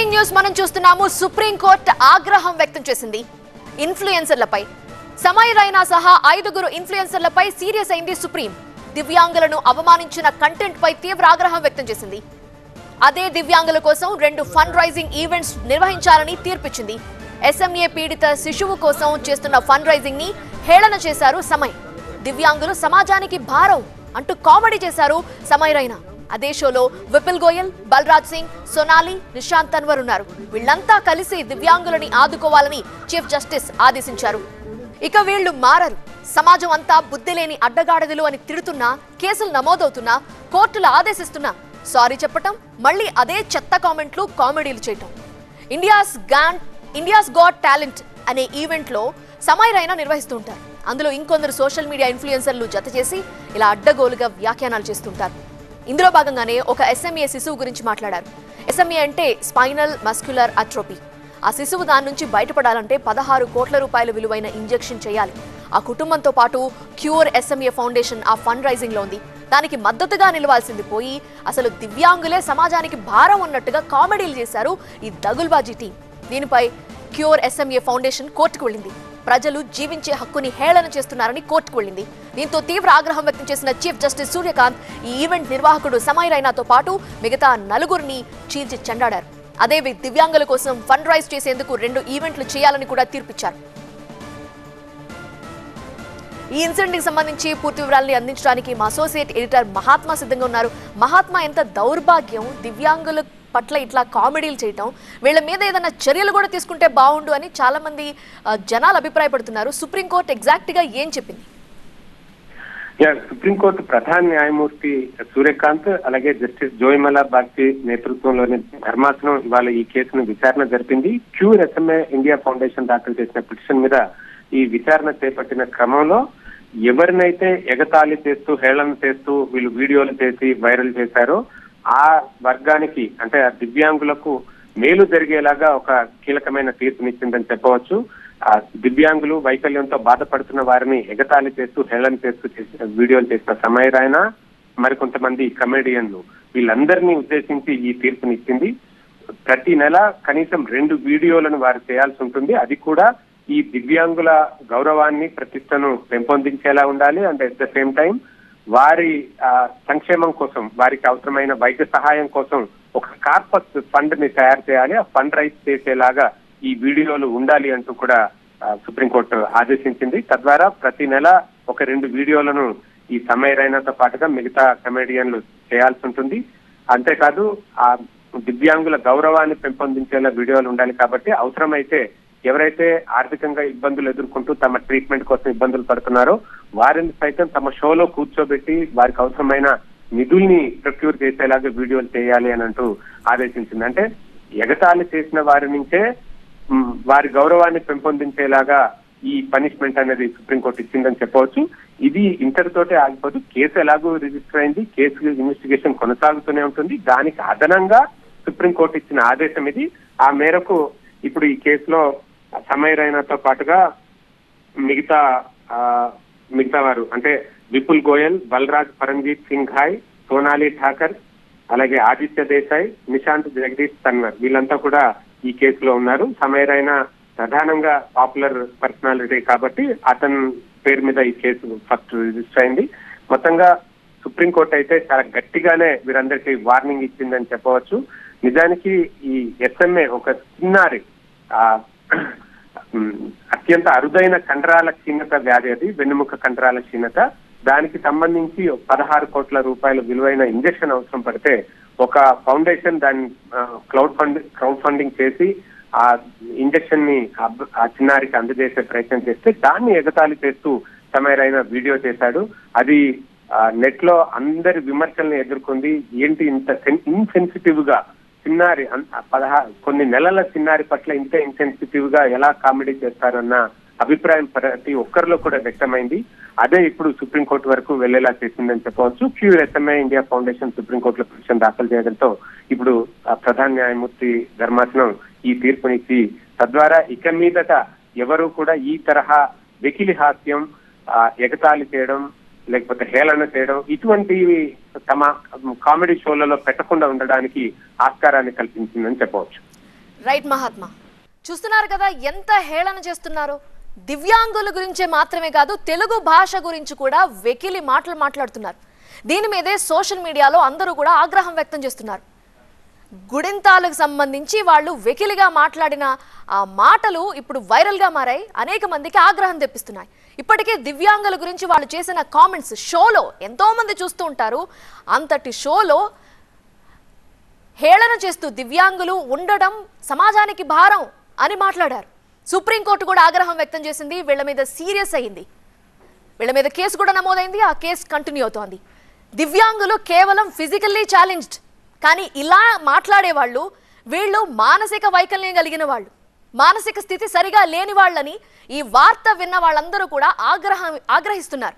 Breaking news మనం చూస్తున్నాము. Supreme court ఆగ్రహం వ్యక్తం చేసింది ఇన్ఫ్లుయెన్సర్లపై. సమయ్ రైనా సహా 5 ఇన్ఫ్లుయెన్సర్లపై సీరియస్ అయింది సుప్రీం. దివ్యాంగులను అవమానించిన కంటెంట్ పై తీవ్ర ఆగ్రహం వ్యక్తం చేసింది. అదే దివ్యాంగుల కోసం 2 ఫండ్ రైజింగ్ ఈవెంట్స్ నిర్వహించాలని తీర్పిచ్చింది. ఎస్ఎంఏ పీడిత శిశువు కోసం చేస్తున్న ఫండ్ రైజింగ్ ని హేళన చేశారు సమయ్. దివ్యాంగులు సమాజానికి భారం అంటూ కామెడీ చేశారు సమయ్ రైనా. అదే షోలో విపుల్ గోయల్, బల్రాజ్ సింగ్, సోనాలి, నిశాంత్ తన్వర్ ఉన్నారు. వీళ్ళంతా కలిసి దివ్యాంగులని ఆదుకోవాలని చీఫ్ జస్టిస్ ఆదేశించారు. ఇక వీళ్ళు మారరు, సమాజం అంతా బుద్ధిలేని అడ్డగాడిదలు అని తిడుతున్నా, కేసులు నమోదవుతున్నా, కోర్టులు ఆదేశిస్తున్నా సారీ చెప్పటం, మళ్ళీ అదే చెత్త కామెంట్లు, కామెడీలు చేయటం. ఇండియాస్ గాట్ టాలెంట్ అనే ఈవెంట్లో సమయ్ రైనా నిర్వహిస్తూ ఉంటారు. అందులో ఇంకొందరు సోషల్ మీడియా ఇన్ఫ్లుయెన్సర్లు జత చేసి ఇలా అడ్డగోలుగా వ్యాఖ్యానాలు చేస్తుంటారు. ఇందులో భాగంగానే ఒక ఎస్ఎంఏ శిశువు గురించి మాట్లాడారు. ఎస్ఎంఏ అంటే స్పైనల్ మస్క్యులర్ అట్రోఫీ. ఆ శిశువు దాని నుంచి బయటపడాలంటే 16 కోట్ల రూపాయల విలువైన ఇంజెక్షన్ చేయాలి. ఆ కుటుంబంతో పాటు క్యూర్ ఎస్ఎంఏ ఫౌండేషన్ ఆ ఫండ్ రైజింగ్ లో ఉంది. దానికి మద్దతుగా నిలవాల్సింది పోయి అసలు దివ్యాంగులే సమాజానికి భారం ఉన్నట్టుగా కామెడీలు చేశారు ఈ దగుల్బాజీ టీం. దీనిపై క్యూర్ ఎస్ఎంఏ ఫౌండేషన్ కోర్టుకు వెళ్ళింది. ప్రజలు జీవించే హక్కుని హేళన చేస్తున్నారని కోర్టుకు వెళ్ళింది. దీంతో తీవ్ర ఆగ్రహం వ్యక్తం చేసిన చీఫ్ జస్టిస్ సూర్యకాంత్ ఈ ఈవెంట్ నిర్వాహకుడు సమయ్ రైనాతో పాటు మిగతా 4 చీల్చి చెండాడారు. అదే దివ్యాంగుల కోసం ఫండ్ రైజ్ చేసేందుకు 2 ఈవెంట్లు చేయాలని కూడా తీర్పిచ్చారు. ఈ ఇన్సిడెంట్ కి సంబంధించి పూర్తి వివరాలని అందించడానికి మా అసోసియేట్ ఎడిటర్ మహాత్మా సిద్ధంగా ఉన్నారు. మహాత్మా, ఎంత దౌర్భాగ్యం దివ్యాంగుల పట్ల ఇట్లా కామెడీలు చేయటం, వీళ్ళ మీద ఏదైనా చర్యలు కూడా తీసుకుంటే బాగుండు అని చాలా మంది జనాలు అభిప్రాయపడుతున్నారు. సుప్రీంకోర్టు ఎగ్జాక్ట్ గా ఏం చెప్పింది? సుప్రీంకోర్టు ప్రధాన న్యాయమూర్తి సూర్యకాంత్ అలాగే జస్టిస్ జోయిమలా బాగ్చి నేతృత్వంలోని ధర్మాసనం ఇవాళ ఈ కేసును విచారణ జరిపింది. క్యూర్ ఎస్ఎంఏ ఇండియా ఫౌండేషన్ దాఖలు చేసిన పిటిషన్ మీద ఈ విచారణ చేపట్టిన క్రమంలో ఎవరినైతే ఎగతాళి చేస్తూ హేళన చేస్తూ వీళ్ళు వీడియోలు చేసి వైరల్ చేశారో ఆ వర్గానికి, అంటే ఆ దివ్యాంగులకు మేలు జరిగేలాగా ఒక కీలకమైన తీర్పునిచ్చిందని చెప్పవచ్చు. ఆ దివ్యాంగులు వైకల్యంతో బాధపడుతున్న వారిని ఎగతాళి చేస్తూ హేళన చేస్తూ చేసిన వీడియోలు చేసిన సమయ్ రైనా, మరికొంతమంది కమెడియన్లు, వీళ్ళందరినీ ఉద్దేశించి ఈ తీర్పునిచ్చింది. ప్రతి నెల కనీసం 2 వీడియోలను వారు చేయాల్సి ఉంటుంది. అది కూడా ఈ దివ్యాంగుల గౌరవాన్ని, ప్రతిష్టను పెంపొందించేలా ఉండాలి. And at the same time వారి సంక్షేమం కోసం, వారికి అవసరమైన వైద్య సహాయం కోసం ఒక కార్పస్ ఫండ్ ని తయారు చేయాలి. ఆ ఫండ్ రైజ్ చేసేలాగా ఈ వీడియోలు ఉండాలి అంటూ కూడా సుప్రీంకోర్టు ఆదేశించింది. తద్వారా ప్రతి నెల ఒక 2 వీడియోలను ఈ సమయ్ రైనాతో పాటుగా మిగతా కమెడియన్లు చేయాల్సి ఉంటుంది. అంతేకాదు ఆ దివ్యాంగుల గౌరవాన్ని పెంపొందించేలా వీడియోలు ఉండాలి. కాబట్టి అవసరమైతే ఎవరైతే ఆర్థికంగా ఇబ్బందులు ఎదుర్కొంటూ తమ ట్రీట్మెంట్ కోసం ఇబ్బందులు పడుతున్నారో వారిని సైతం తమ షోలో కూర్చోబెట్టి వారికి అవసరమైన నిధుల్ని ప్రొక్యూర్ చేసేలాగా వీడియోలు చేయాలి అని అంటూ ఆదేశించింది. అంటే ఎగతాళి చేసిన వారి నుంచే వారి గౌరవాన్ని పెంపొందించేలాగా ఈ పనిష్మెంట్ అనేది సుప్రీంకోర్టు ఇచ్చిందని చెప్పవచ్చు. ఇది ఇంతటితోటే ఆగిపోదు. కేసు ఎలాగో రిజిస్టర్ అయింది, కేసు ఇన్వెస్టిగేషన్ కొనసాగుతూనే ఉంటుంది. దానికి అదనంగా సుప్రీంకోర్టు ఇచ్చిన ఆదేశం ఇది. ఆ మేరకు ఇప్పుడు ఈ కేసులో సమయ్ రైనాతో పాటుగా మిగతా వారు, అంటే విపుల్ గోయల్, బల్రాజ్ పరంజీత్ సింగ్ హాయ్, సోనాలి ఠాకర్, అలాగే ఆదిత్య దేశాయ్, నిశాంత్ జగదీష్ తన్వర్, వీళ్ళంతా కూడా ఈ కేసులో ఉన్నారు. సమయ్ రైనా ప్రధానంగా పాపులర్ పర్సనాలిటీ కాబట్టి అతని పేరు మీద ఈ కేసు ఫస్ట్ రిజిస్టర్ అయింది. మొత్తంగా సుప్రీంకోర్టు అయితే చాలా గట్టిగానే వీరందరికీ వార్నింగ్ ఇచ్చిందని చెప్పవచ్చు. నిజానికి ఈ ఎస్ఎంఏ ఒక చిన్నారి అత్యంత అరుదైన కండరాల క్షీణత వ్యాధి, అది వెన్నుముక కండరాల క్షీణత. దానికి సంబంధించి 16 కోట్ల రూపాయల విలువైన ఇంజెక్షన్ అవసరం పడితే ఒక ఫౌండేషన్ దాన్ని క్రౌడ్ ఫండింగ్ చేసి ఆ ఇంజెక్షన్ ని ఆ చిన్నారికి అందజేసే ప్రయత్నం చేస్తే దాన్ని ఎగతాళి చేస్తూ సమయ్ రైనా వీడియో చేశాడు. అది నెట్ లో అందరి విమర్శల్ని ఎదుర్కొంది. ఏంటి ఇంత ఇన్సెన్సిటివ్ గా చిన్నారి, కొన్ని నెలల చిన్నారి పట్ల ఇంత ఇన్సెన్సిటివ్ గా ఎలా కామెడీ చేస్తారన్న అభిప్రాయం ప్రతి ఒక్కరిలో కూడా వ్యక్తమైంది. అదే ఇప్పుడు సుప్రీంకోర్టు వరకు వెళ్లేలా చేసిందని చెప్పవచ్చు. క్యూర్ ఎస్ఎంఏ ఇండియా ఫౌండేషన్ సుప్రీంకోర్టులో పిటిషన్ దాఖలు చేయడంతో ఇప్పుడు ప్రధాన న్యాయమూర్తి ధర్మాసనం ఈ తీర్పునిచ్చి తద్వారా ఇక మీదట ఎవరు కూడా ఈ తరహా వెకిలి హాస్యం, ఎగతాళి చేయడం, లేకపోతే హేళన చేయడం ఇటువంటివి తమ కామెడీ షోలలో పెట్టకుండా ఉండడానికి ఆస్కారాన్ని కల్పించిందని చెప్పవచ్చు. రైట్ మహాత్మా, చూస్తున్నారు కదా ఎంత హేళన చేస్తున్నారో. దివ్యాంగుల గురించే మాత్రమే కాదు, తెలుగు భాష గురించి కూడా వెకిలి మాటలు మాట్లాడుతున్నారు. దీని మీదే సోషల్ మీడియాలో అందరూ కూడా ఆగ్రహం వ్యక్తం చేస్తున్నారు. గుడింతాలకు సంబంధించి వాళ్ళు వెకిలిగా మాట్లాడిన ఆ మాటలు ఇప్పుడు వైరల్గా మారాయి, అనేక మందికి ఆగ్రహం తెప్పిస్తున్నాయి. ఇప్పటికే దివ్యాంగుల గురించి వాళ్ళు చేసిన కామెంట్స్ షోలో ఎంతో మంది చూస్తూ ఉంటారు. అంతటి షోలో హేళన చేస్తూ దివ్యాంగులు ఉండడం సమాజానికి భారం అని మాట్లాడారు. సుప్రీంకోర్టు కూడా ఆగ్రహం వ్యక్తం చేసింది, వీళ్ళ మీద సీరియస్ అయింది, వీళ్ళ మీద కేసు కూడా నమోదైంది. ఆ కేసు కంటిన్యూ అవుతోంది. దివ్యాంగులు కేవలం ఫిజికల్లీ ఛాలెంజ్డ్, కానీ ఇలా మాట్లాడే వాళ్ళు వీళ్ళు మానసిక వైకల్యం కలిగిన వాళ్ళు, మానసిక స్థితి సరిగా లేని వాళ్ళని ఈ వార్త విన్న వాళ్ళందరూ కూడా ఆగ్రహిస్తున్నారు.